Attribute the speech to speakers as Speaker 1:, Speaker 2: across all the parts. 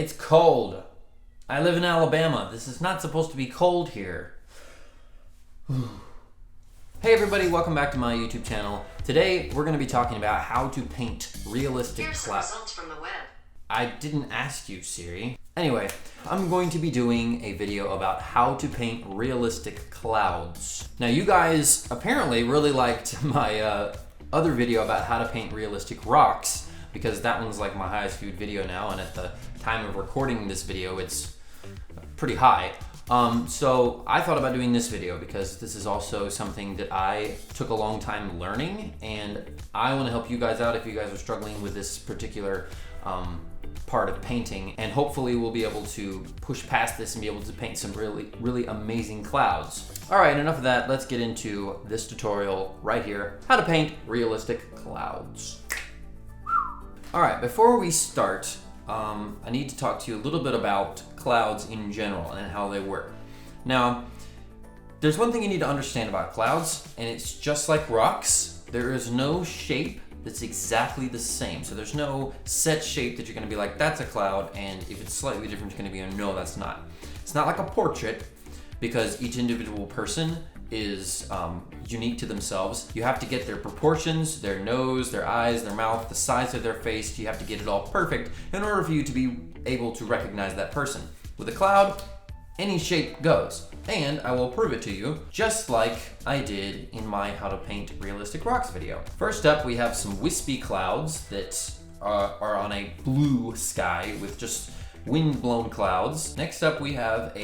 Speaker 1: It's cold. I live in Alabama. This is not supposed to be cold here. Hey everybody, welcome back to my YouTube channel. Today we're going to be talking about how to paint realistic clouds.
Speaker 2: Results from the web.
Speaker 1: I didn't ask you, Siri. Anyway, I'm going to be doing a video about how to paint realistic clouds. Now you guys apparently really liked my other video about how to paint realistic rocks, because that one's like my highest viewed video now, and at the time of recording this video it's pretty high. So I thought about doing this video because this is also something that I took a long time learning, and I want to help you guys out if you guys are struggling with this particular part of painting, and hopefully we'll be able to push past this and be able to paint some really amazing clouds. All right, enough of that. Let's get into this tutorial right here, how to paint realistic clouds. All right, before we start, I need to talk to you a little bit about clouds in general and how they work. Now, there's one thing you need to understand about clouds, and it's just like rocks. There is no shape that's exactly the same. So there's no set shape that you're gonna be like, that's a cloud, and if it's slightly different, you're gonna be a no, that's not. It's not like a portrait, because each individual person is unique to themselves. You have to get their proportions, their nose, their eyes, their mouth, the size of their face. You have to get it all perfect in order for you to be able to recognize that person. With a cloud, any shape goes. And I will prove it to you, just like I did in my How to Paint Realistic Rocks video. First up, we have some wispy clouds that are on a blue sky with just wind-blown clouds. Next up, we have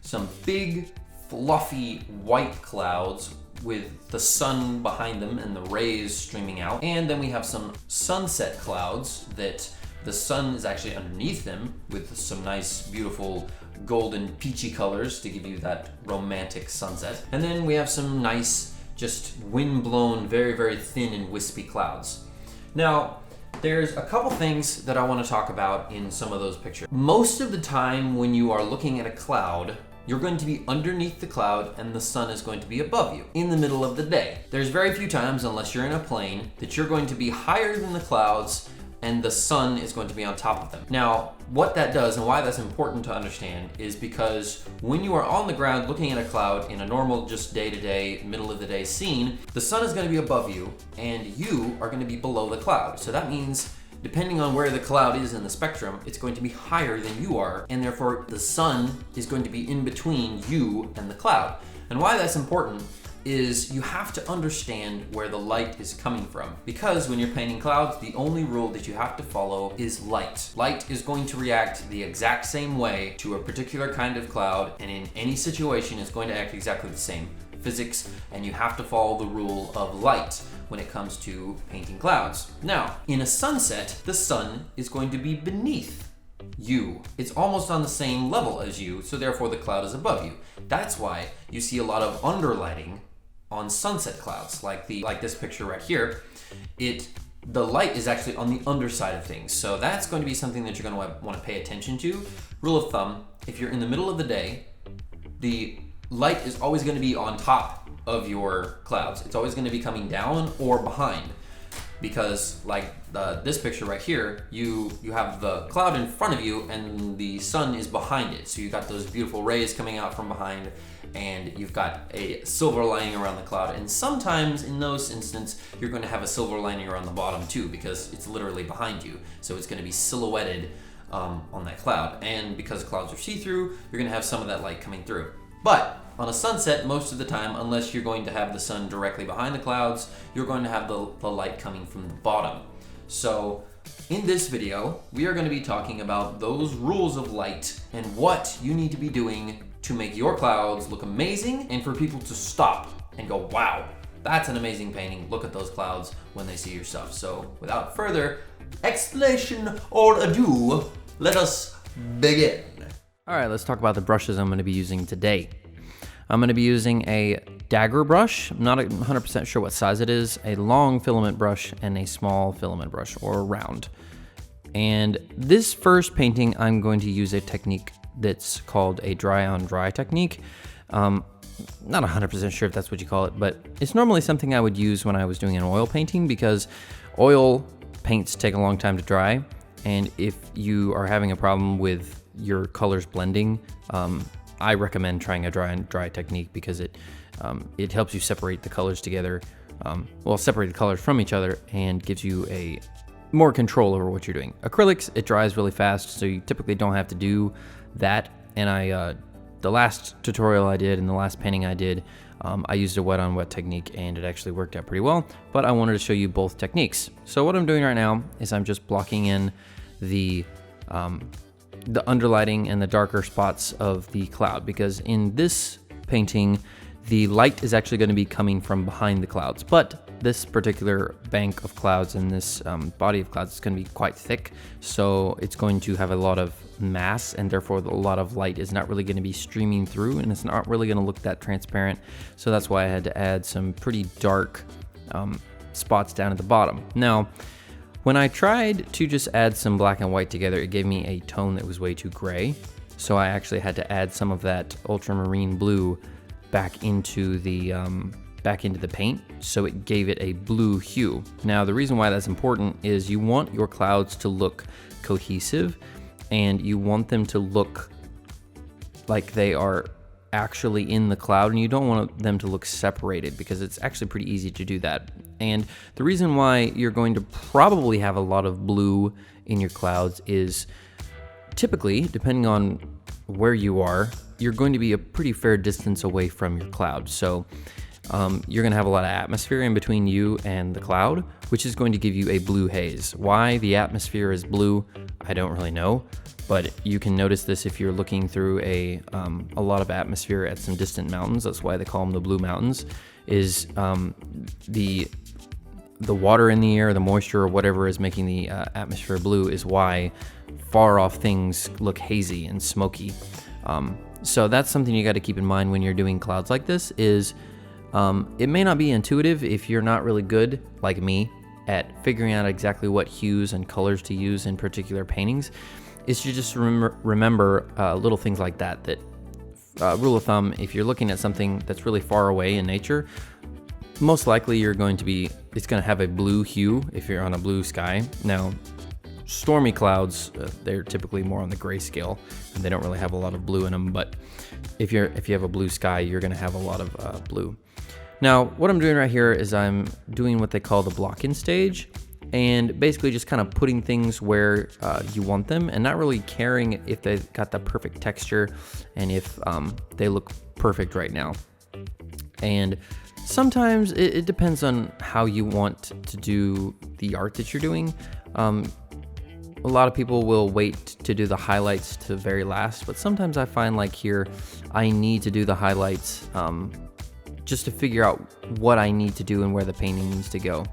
Speaker 1: some big, fluffy white clouds with the sun behind them and the rays streaming out. And then we have some sunset clouds that the sun is actually underneath them with some nice, beautiful golden peachy colors to give you that romantic sunset. And then we have some nice, just wind-blown, very thin and wispy clouds. Now, there's a couple things that I want to talk about in some of those pictures. Most of the time when you are looking at a cloud, you're going to be underneath the cloud and the sun is going to be above you in the middle of the day. There's very few times, unless you're in a plane, that you're going to be higher than the clouds and the sun is going to be on top of them. Now, what that does and why that's important to understand is because when you are on the ground looking at a cloud in a normal, just day-to-day, middle of the day scene, the sun is gonna be above you and you are gonna be below the cloud. So that means depending on where the cloud is in the spectrum, it's going to be higher than you are, and therefore the sun is going to be in between you and the cloud. And why that's important is you have to understand where the light is coming from. Because when you're painting clouds, the only rule that you have to follow is light. Light is going to react the exact same way to a particular kind of cloud, and in any situation is going to act exactly the same. Physics, and you have to follow the rule of light when it comes to painting clouds. Now, in a sunset, the sun is going to be beneath you. It's almost on the same level as you, so therefore the cloud is above you. That's why you see a lot of underlighting on sunset clouds, like this picture right here. The light is actually on the underside of things. So that's going to be something that you're going to want to pay attention to. Rule of thumb, if you're in the middle of the day, the light is always going to be on top of your clouds. It's always going to be coming down or behind, because like this picture right here, you have the cloud in front of you and the sun is behind it. So you've got those beautiful rays coming out from behind, and you've got a silver lining around the cloud. And sometimes in those instances, you're going to have a silver lining around the bottom too, because it's literally behind you. So it's going to be silhouetted on that cloud. And because clouds are see-through, you're going to have some of that light coming through. But on a sunset, most of the time, unless you're going to have the sun directly behind the clouds, you're going to have the light coming from the bottom. So in this video, we are going to be talking about those rules of light and what you need to be doing to make your clouds look amazing, and for people to stop and go, wow, that's an amazing painting. Look at those clouds when they see your stuff. So without further explanation or ado, let us begin. All right, let's talk about the brushes I'm going to be using today. I'm going to be using a dagger brush. I'm not 100% sure what size it is, a long filament brush and a small filament brush, or round. And this first painting, I'm going to use a technique that's called a dry on dry technique. Not 100% sure if that's what you call it, but it's normally something I would use when I was doing an oil painting, because oil paints take a long time to dry, And if you are having a problem with your colors blending, I recommend trying a dry technique because it helps you separate the colors together, separate the colors from each other, and gives you a more control over what you're doing. Acrylics, it dries really fast, so you typically don't have to do that. And the last tutorial I did and the last painting I did, I used a wet on wet technique and it actually worked out pretty well, but I wanted to show you both techniques. So what I'm doing right now is I'm just blocking in the underlighting and the darker spots of the cloud, because in this painting, the light is actually going to be coming from behind the clouds, but this particular bank of clouds and this body of clouds is going to be quite thick, so it's going to have a lot of mass, and therefore a lot of light is not really going to be streaming through, and it's not really going to look that transparent. So that's why I had to add some pretty dark spots down at the bottom. Now, when I tried to just add some black and white together, it gave me a tone that was way too gray, so I actually had to add some of that ultramarine blue back into the paint, so it gave it a blue hue. Now, the reason why that's important is you want your clouds to look cohesive, and you want them to look like they are actually in the cloud, and you don't want them to look separated, because it's actually pretty easy to do that. And the reason why you're going to probably have a lot of blue in your clouds is typically, depending on where you are, you're going to be a pretty fair distance away from your cloud. So you're going to have a lot of atmosphere in between you and the cloud, which is going to give you a blue haze. Why the atmosphere is blue, I don't really know, but you can notice this if you're looking through a lot of atmosphere at some distant mountains. That's why they call them the Blue Mountains, is the water in the air, the moisture or whatever is making the atmosphere blue, is why far off things look hazy and smoky. So that's something you got to keep in mind when you're doing clouds like this. Is it may not be intuitive if you're not really good, like me, at figuring out exactly what hues and colors to use in particular paintings. Is to just remember little things like that. Rule of thumb, if you're looking at something that's really far away in nature, most likely it's going to have a blue hue if you're on a blue sky. Now, stormy clouds, they're typically more on the gray scale, and they don't really have a lot of blue in them, but if you have a blue sky, you're going to have a lot of blue. Now, what I'm doing right here is I'm doing what they call the block-in stage, and basically just kind of putting things where you want them, and not really caring if they've got the perfect texture and if they look perfect right now. And sometimes it depends on how you want to do the art that you're doing. A lot of people will wait to do the highlights to the very last, but sometimes I find, like here, I need to do the highlights just to figure out what I need to do and where the painting needs to go.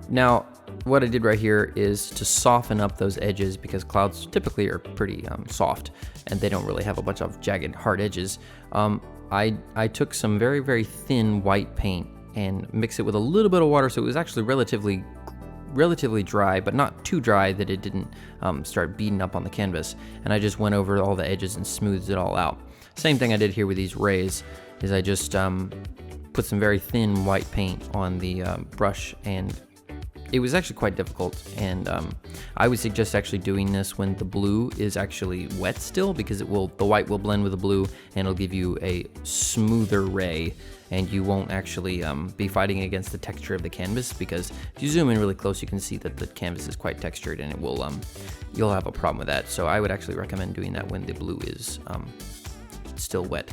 Speaker 1: Now, what I did right here is to soften up those edges, because clouds typically are pretty soft and they don't really have a bunch of jagged, hard edges. I took some very, very thin white paint and mixed it with a little bit of water, so it was actually relatively dry, but not too dry that it didn't start beating up on the canvas. And I just went over all the edges and smoothed it all out. Same thing I did here with these rays, is I just put some very thin white paint on the brush, and it was actually quite difficult. And I would suggest actually doing this when the blue is actually wet still, because the white will blend with the blue and it'll give you a smoother ray, and you won't actually be fighting against the texture of the canvas, because if you zoom in really close, you can see that the canvas is quite textured, and it will you'll have a problem with that. So I would actually recommend doing that when the blue is still wet.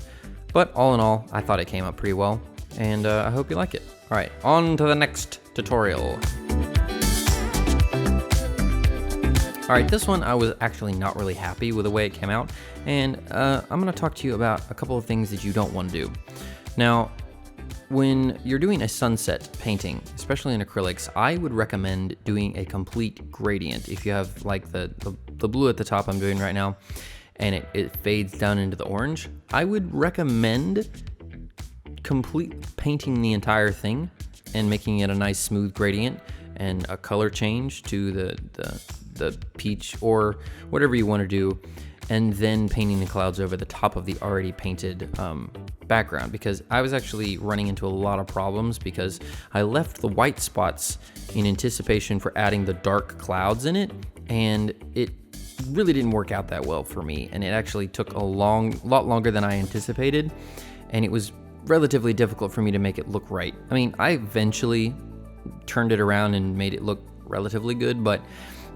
Speaker 1: But all in all, I thought it came up pretty well, and I hope you like it. All right, on to the next tutorial. All right, this one I was actually not really happy with the way it came out, and I'm gonna talk to you about a couple of things that you don't want to do. Now, when you're doing a sunset painting, especially in acrylics, I would recommend doing a complete gradient. If you have like the blue at the top I'm doing right now, and it fades down into the orange, I would recommend complete painting the entire thing and making it a nice smooth gradient and a color change to the peach or whatever you want to do, and then painting the clouds over the top of the already painted background, because I was actually running into a lot of problems because I left the white spots in anticipation for adding the dark clouds in it, and it really didn't work out that well for me, and it actually took a lot longer than I anticipated, and it was relatively difficult for me to make it look right. I mean, I eventually turned it around and made it look relatively good, but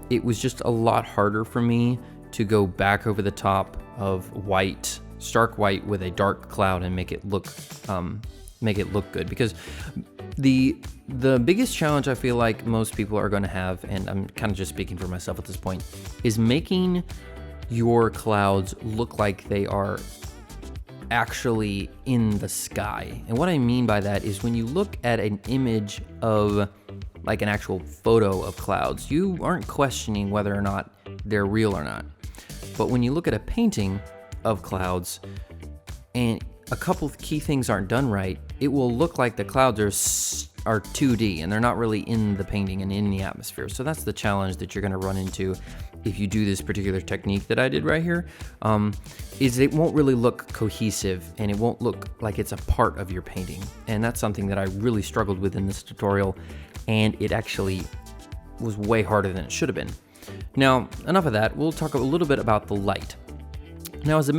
Speaker 1: it was just a lot harder for me to go back over the top of white, stark white with a dark cloud and make it look good, because the biggest challenge I feel like most people are going to have, and I'm kind of just speaking for myself at this point, is making your clouds look like they are actually in the sky. And what I mean by that is when you look at an image of like an actual photo of clouds, you aren't questioning whether or not they're real or not. But when you look at a painting of clouds and a couple of key things aren't done right, it will look like the clouds are 2D and they're not really in the painting and in the atmosphere. So that's the challenge that you're going to run into if you do this particular technique that I did right here, is it won't really look cohesive and it won't look like it's a part of your painting. And that's something that I really struggled with in this tutorial, and it actually was way harder than it should have been. Now, enough of that. We'll talk a little bit about the light. Now, as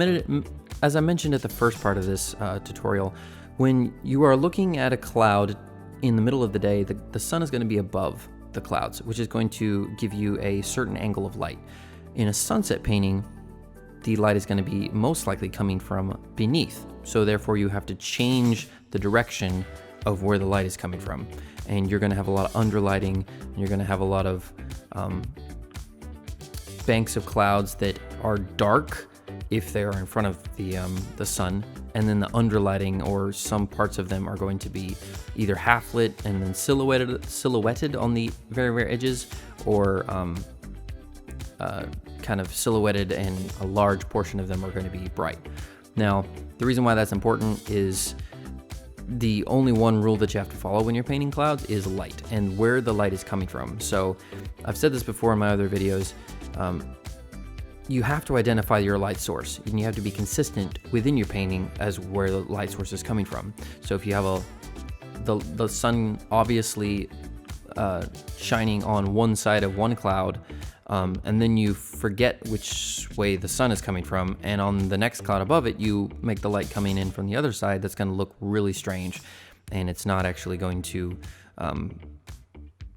Speaker 1: I mentioned at the first part of this tutorial, when you are looking at a cloud in the middle of the day, the sun is going to be above the clouds, which is going to give you a certain angle of light. In a sunset painting, the light is going to be most likely coming from beneath. So therefore you have to change the direction of where the light is coming from. And you're going to have a lot of underlighting, and you're going to have a lot of banks of clouds that are dark if they are in front of the sun, and then the underlighting, or some parts of them, are going to be either half lit and then silhouetted on the very, very edges, or kind of silhouetted, and a large portion of them are going to be bright. Now, the reason why that's important is the only one rule that you have to follow when you're painting clouds is light, and where the light is coming from. So I've said this before in my other videos, you have to identify your light source, and you have to be consistent within your painting as where the light source is coming from. So if you have the sun obviously shining on one side of one cloud, and then you forget which way the sun is coming from, and on the next cloud above it you make the light coming in from the other side, that's going to look really strange, and it's not actually going to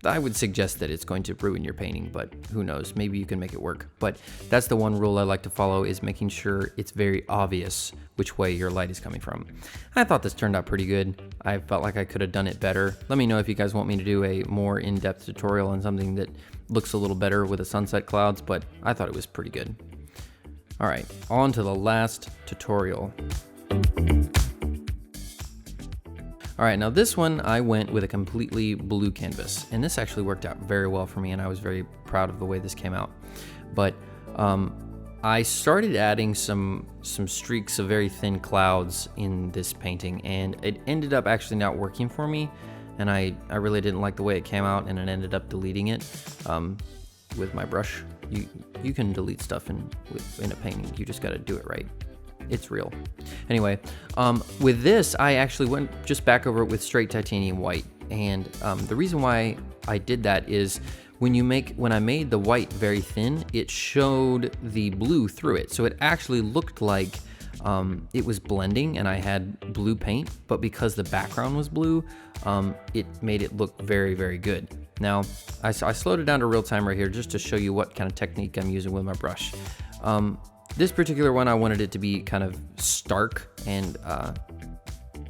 Speaker 1: I would suggest that it's going to ruin your painting, but who knows, maybe you can make it work. But that's the one rule I like to follow, is making sure it's very obvious which way your light is coming from. I thought this turned out pretty good. I felt like I could have done it better. Let me know if you guys want me to do a more in-depth tutorial on something that looks a little better with the sunset clouds, but I thought it was pretty good. All right, on to the last tutorial. All right, now this one I went with a completely blue canvas, and this actually worked out very well for me, and I was very proud of the way this came out. But I started adding some streaks of very thin clouds in this painting, and it ended up actually not working for me, and I really didn't like the way it came out, and I ended up deleting it with my brush. You can delete stuff in a painting, you just gotta do it right. It's real. Anyway, with this, I actually went just back over it with straight titanium white. And the reason why I did that is when I made the white very thin, it showed the blue through it. So it actually looked like it was blending and I had blue paint, but because the background was blue, it made it look very, very good. Now, I slowed it down to real time right here just to show you what kind of technique I'm using with my brush. This particular one, I wanted it to be kind of stark and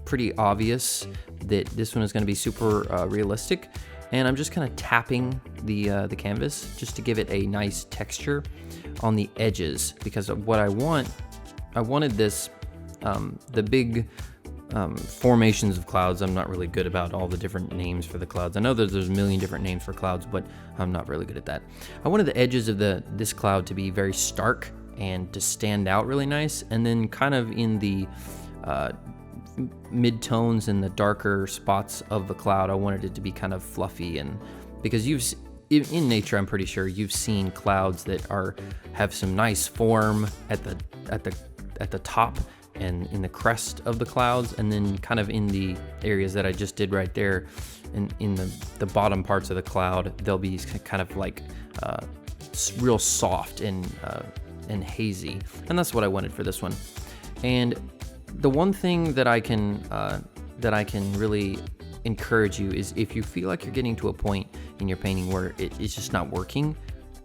Speaker 1: pretty obvious that this one is going to be super realistic. And I'm just kind of tapping the canvas just to give it a nice texture on the edges, because of what I wanted this, the big formations of clouds. I'm not really good about all the different names for the clouds. I know that there's a million different names for clouds, but I'm not really good at that. I wanted the edges of this cloud to be very stark and to stand out really nice, and then kind of in the mid-tones and the darker spots of the cloud, I wanted it to be kind of fluffy. And because in nature, I'm pretty sure you've seen clouds that have some nice form at the top and in the crest of the clouds, and then kind of in the areas that I just did right there, in the bottom parts of the cloud, they'll be kind of like real soft and hazy, and that's what I wanted for this one. And the one thing that I can really encourage you is, if you feel like you're getting to a point in your painting where it's just not working,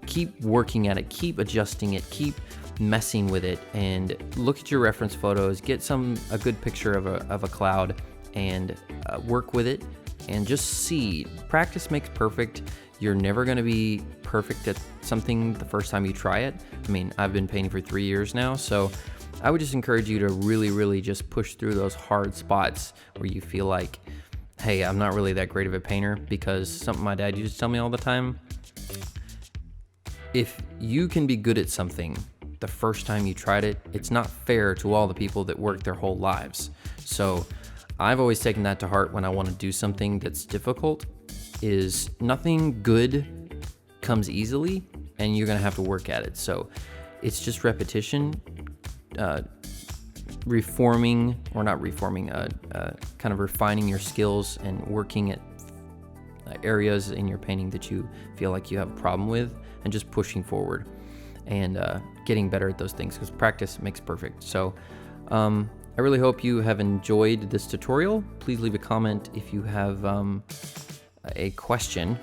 Speaker 1: keep working at it, keep adjusting it, keep messing with it, and look at your reference photos, get a good picture of a cloud, and work with it, and just see. Practice makes perfect. You're never going to be perfect at something the first time you try it. I mean, I've been painting for 3 years now, so I would just encourage you to really just push through those hard spots where you feel like, hey, I'm not really that great of a painter, because something my dad used to tell me all the time: if you can be good at something the first time you tried it, it's not fair to all the people that worked their whole lives. So I've always taken that to heart when I want to do something that's difficult, is nothing good comes easily, and you're going to have to work at it. So it's just repetition, kind of refining your skills and working at areas in your painting that you feel like you have a problem with, and just pushing forward and getting better at those things, because practice makes perfect. So I really hope you have enjoyed this tutorial. Please leave a comment if you have a question.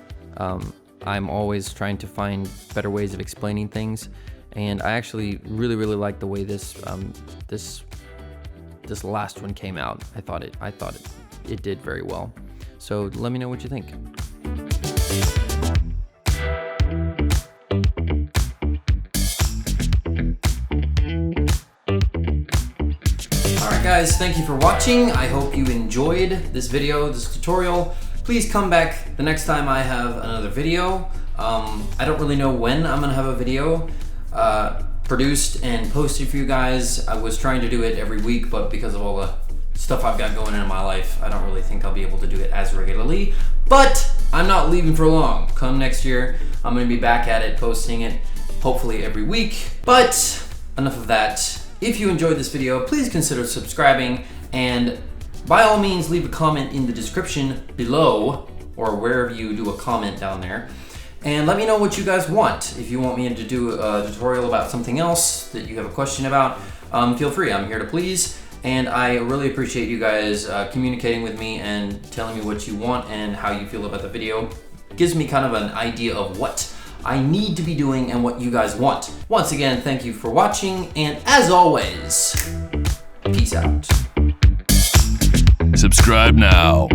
Speaker 1: I'm always trying to find better ways of explaining things, and I actually really like the way this last one came out. I thought it did very well. So let me know what you think. Alright guys, thank you for watching. I hope you enjoyed this video, this tutorial. Please come back the next time I have another video. I don't really know when I'm gonna have a video produced and posted for you guys. I was trying to do it every week, but because of all the stuff I've got going on in my life, I don't really think I'll be able to do it as regularly. But I'm not leaving for long. Come next year, I'm gonna be back at it, posting it, hopefully every week. But enough of that. If you enjoyed this video, please consider subscribing, and by all means leave a comment in the description below, or wherever you do a comment down there, and let me know what you guys want. If you want me to do a tutorial about something else that you have a question about, feel free. I'm here to please, and I really appreciate you guys communicating with me and telling me what you want and how you feel about the video. It gives me kind of an idea of what I need to be doing and what you guys want. Once again, thank you for watching, and as always, peace out.
Speaker 2: Subscribe now.